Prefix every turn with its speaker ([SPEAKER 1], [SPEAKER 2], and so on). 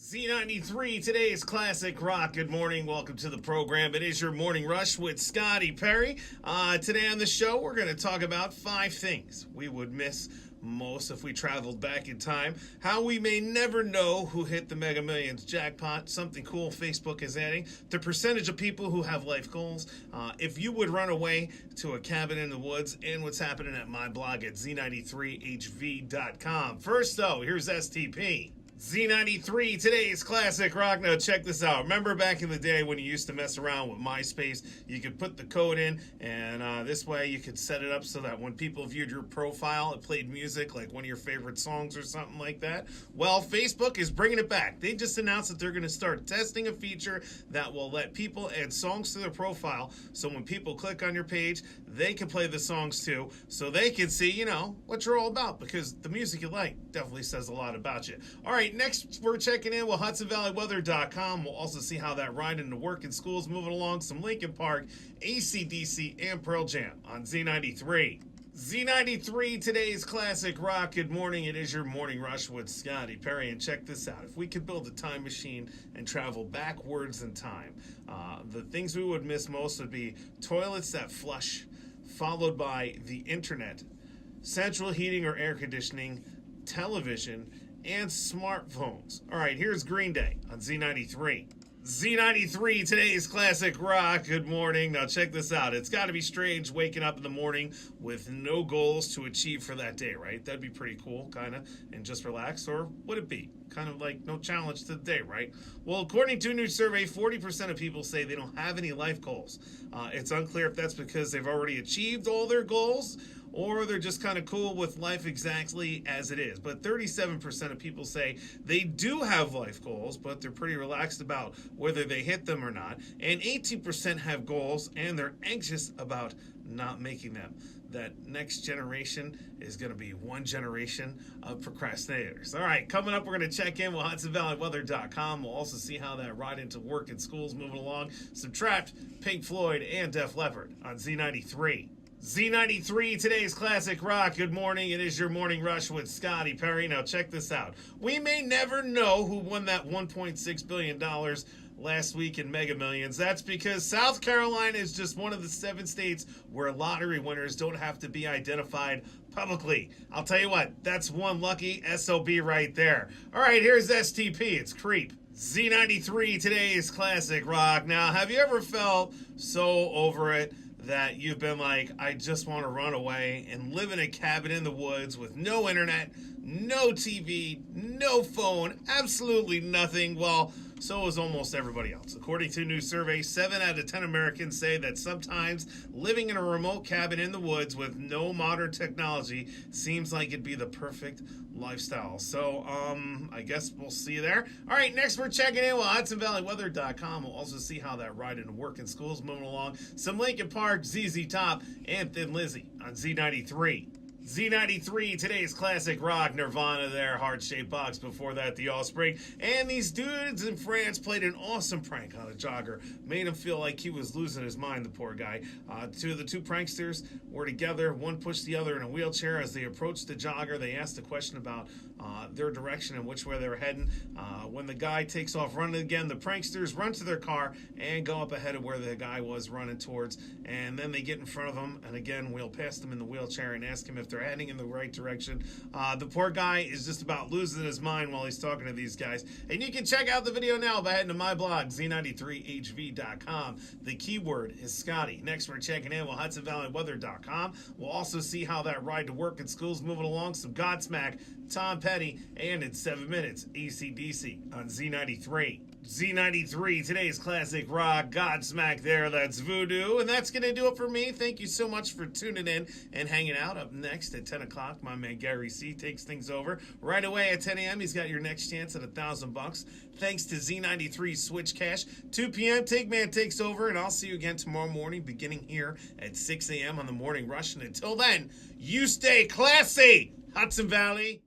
[SPEAKER 1] Z93, today's classic rock. Good morning. Welcome to the program. It is your Morning Rush with Scotty Perry. Today on the show, we're going to talk about 5 things we would miss most if we traveled back in time. How we may never know who hit the Mega Millions jackpot. Something cool Facebook is adding. The percentage of people who have life goals. If you would run away to a cabin in the woods. And what's happening at my blog at z93hv.com. First, though, here's STP. Z93, today's classic rock. Now, check this out. Remember back in the day when you used to mess around with MySpace? You could put the code in, and this way you could set it up so that when people viewed your profile, it played music, like one of your favorite songs or something like that. Well, Facebook is bringing it back. They just announced that they're going to start testing a feature that will let people add songs to their profile, so when people click on your page, they can play the songs too, so they can see, you know, what you're all about, because the music you like definitely says a lot about you. All right. Next, we're checking in with HudsonValleyWeather.com. We'll also see how that ride into work and school is moving along. Some Linkin Park, AC/DC, and Pearl Jam on Z93. Z93, today's classic rock. Good morning. It is your Morning Rush with Scotty Perry. And check this out. If we could build a time machine and travel backwards in time, the things we would miss most would be toilets that flush, followed by the internet, central heating or air conditioning, television, and smartphones. All right, here's Green Day on Z93. Z93, today's classic rock. Good morning. Now check this out. It's got to be strange waking up in the morning with no goals to achieve for that day, right? That'd be pretty cool, kind of, and just relax. Or would it be? Kind of like no challenge to the day, right? Well, according to a new survey, 40% of people say they don't have any life goals. It's unclear if that's because they've already achieved all their goals or they're just kind of cool with life exactly as it is. But 37% of people say they do have life goals, but they're pretty relaxed about whether they hit them or not. And 18% have goals, and they're anxious about not making them. That next generation is going to be one generation of procrastinators. All right, coming up, we're going to check in with HudsonValleyWeather.com. We'll also see how that ride into work and school is moving along. Some Trapped, Pink Floyd, and Def Leppard on Z93. Z93, today's classic rock. Good morning. It is your Morning Rush with Scotty Perry. Now check this out. We may never know who won that $1.6 billion last week in Mega Millions. That's because South Carolina is just one of the 7 states where lottery winners don't have to be identified publicly. I'll tell you what, that's one lucky SOB right there. All right, here's STP. It's Creep. Z93, today's classic rock. Now, have you ever felt so over it that you've been like, I just want to run away and live in a cabin in the woods with no internet, no TV, no phone, absolutely nothing? Well, so is almost everybody else. According to a new survey, 7 out of 10 Americans say that sometimes living in a remote cabin in the woods with no modern technology seems like it'd be the perfect lifestyle. So, I guess we'll see you there. All right, next we're checking in with HudsonValleyWeather.com. We'll also see how that ride into work and school is moving along. Some Linkin Park, ZZ Top, and Thin Lizzy on Z93. Z93, today's classic rock. Nirvana there, heart-shaped box. Before that, The Offspring. And these dudes in France played an awesome prank on a jogger. Made him feel like he was losing his mind, the poor guy. The two pranksters were together. One pushed the other in a wheelchair. As they approached the jogger, they asked a question about their direction and which way they were heading. When the guy takes off running again, the pranksters run to their car and go up ahead of where the guy was running towards. And then they get in front of him and again wheel past him in the wheelchair and ask him if they're heading in the right direction. The poor guy is just about losing his mind while he's talking to these guys. And you can check out the video now by heading to my blog, z93hv.com. The keyword is Scotty. Next, we're checking in with HudsonValleyWeather.com. We'll also see how that ride to work and school is moving along. Some Godsmack, Tom Petty, and in 7 minutes, AC/DC on Z93. Z93, today's classic rock. Godsmack there, that's Voodoo. And that's going to do it for me. Thank you so much for tuning in and hanging out. Up next at 10 o'clock, my man Gary C. takes things over. Right away at 10 a.m., he's got your next chance at $1,000. Thanks to Z93 Switch Cash. 2 p.m., Tigman takes over, and I'll see you again tomorrow morning, beginning here at 6 a.m. on the Morning Rush. And until then, you stay classy, Hudson Valley.